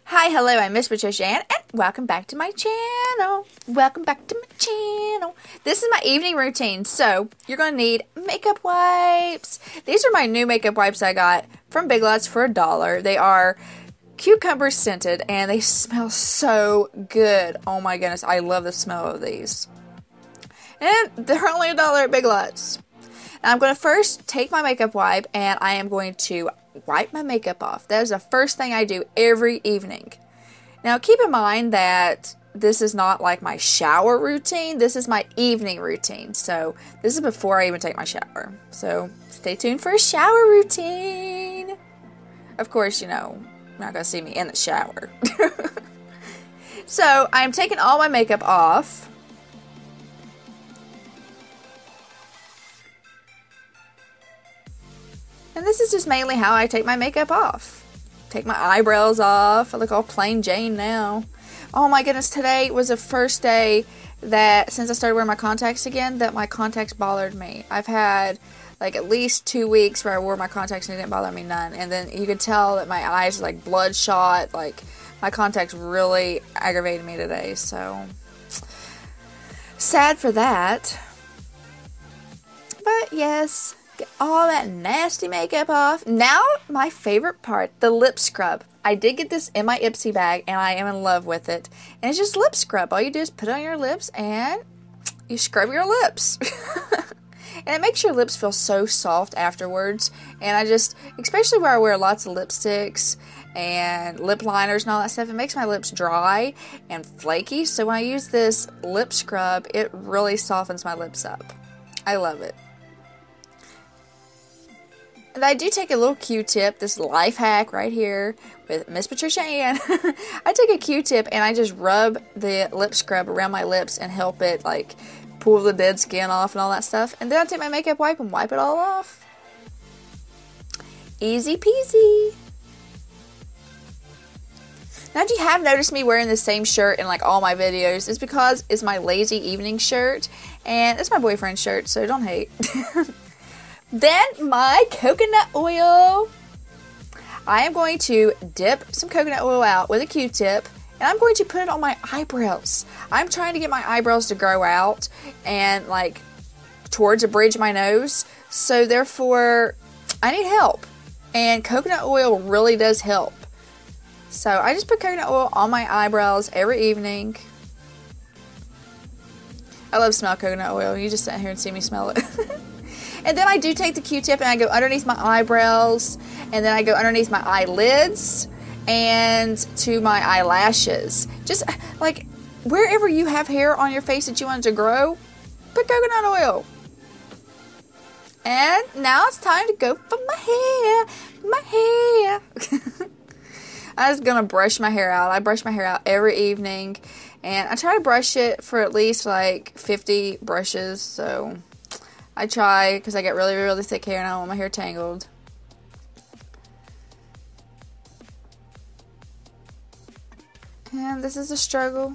Hi, hello, I'm Miss PatriciaAnn, and welcome back to my channel. Welcome back to my channel. This is my evening routine, so you're going to need makeup wipes. These are my new makeup wipes I got from Big Lots for $1. They are cucumber scented, and they smell so good. Oh my goodness, I love the smell of these. And they're only $1 at Big Lots. Now I'm going to first take my makeup wipe, and I am going to wipe my makeup off. That is the first thing I do every evening. Now keep in mind that this is not like my shower routine. This is my evening routine. So this is before I even take my shower. So stay tuned for a shower routine. Of course, you know, you're not going to see me in the shower. So I'm taking all my makeup off. And this is just mainly how I take my makeup off. Take my eyebrows off. I look all plain Jane now. Oh my goodness, today was the first day that, since I started wearing my contacts again, that my contacts bothered me. I've had like at least 2 weeks where I wore my contacts and it didn't bother me none. And then you could tell that my eyes were like bloodshot. Like my contacts really aggravated me today. So sad for that. But yes. Get all that nasty makeup off. Now, my favorite part, the lip scrub. I did get this in my Ipsy bag, and I am in love with it. And it's just lip scrub. All you do is put it on your lips, and you scrub your lips. And it makes your lips feel so soft afterwards. And I just, especially where I wear lots of lipsticks and lip liners and all that stuff, it makes my lips dry and flaky. So when I use this lip scrub, it really softens my lips up. I love it. And I do take a little Q-tip, this life hack right here with Miss PatriciaAnn. I take a Q-tip and I just rub the lip scrub around my lips and help it like pull the dead skin off and all that stuff. And then I take my makeup wipe and wipe it all off. Easy peasy. Now if you have noticed me wearing the same shirt in like all my videos, it's because it's my lazy evening shirt. And it's my boyfriend's shirt, so don't hate. Then my coconut oil. I am going to dip some coconut oil out with a Q-tip, and I'm going to put it on my eyebrows. I'm trying to get my eyebrows to grow out and like towards the bridge of my nose. So therefore, I need help. And coconut oil really does help. So I just put coconut oil on my eyebrows every evening. I love smelling coconut oil. You just sit here and see me smell it. And then I do take the Q-tip and I go underneath my eyebrows, and then I go underneath my eyelids and to my eyelashes. Just like wherever you have hair on your face that you want to grow, put coconut oil. And now it's time to go for my hair. My hair. I'm just going to brush my hair out. I brush my hair out every evening, and I try to brush it for at least like 50 brushes, so I try, because I get really, really thick hair and I don't want my hair tangled. And this is a struggle.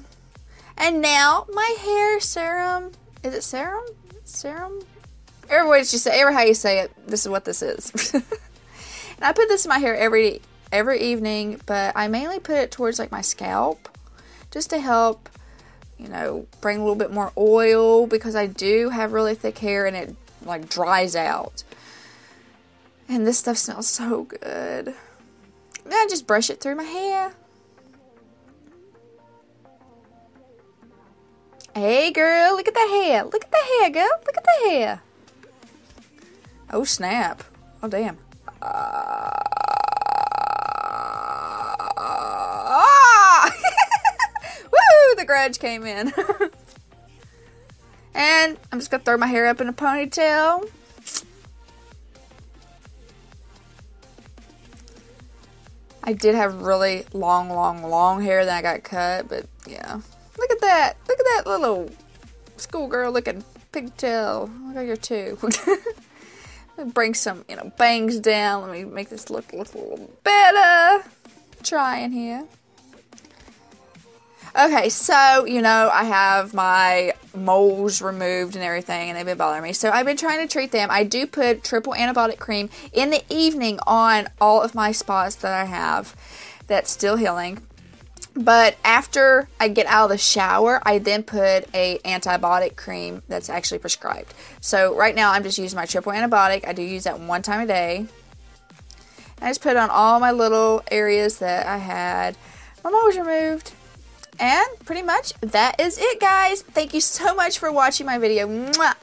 And now, my hair serum. Is it serum? Serum? Every how you say it, this is what this is. And I put this in my hair every evening, but I mainly put it towards like my scalp, just to help, you know, bring a little bit more oil, because I do have really thick hair and it like dries out. And this stuff smells so good. Then I just brush it through my hair. Hey girl, look at the hair. Look at the hair, girl. Look at the hair. Oh snap. Oh damn. Woo! The grudge came in. And I'm just going to throw my hair up in a ponytail. I did have really long hair that I got cut, but yeah. Look at that. Look at that little schoolgirl looking pigtail. I got your two. Let me bring some, bangs down. Let me make this look a little better. Trying here. Okay, so, you know, I have my moles removed and everything, and they've been bothering me. So I've been trying to treat them. I do put triple antibiotic cream in the evening on all of my spots that I have that's still healing. But after I get out of the shower, I then put a antibiotic cream that's actually prescribed. So right now I'm just using my triple antibiotic. I do use that one time a day. I just put it on all my little areas that I had my moles removed. And pretty much that is it, guys. Thank you so much for watching my video. Mwah!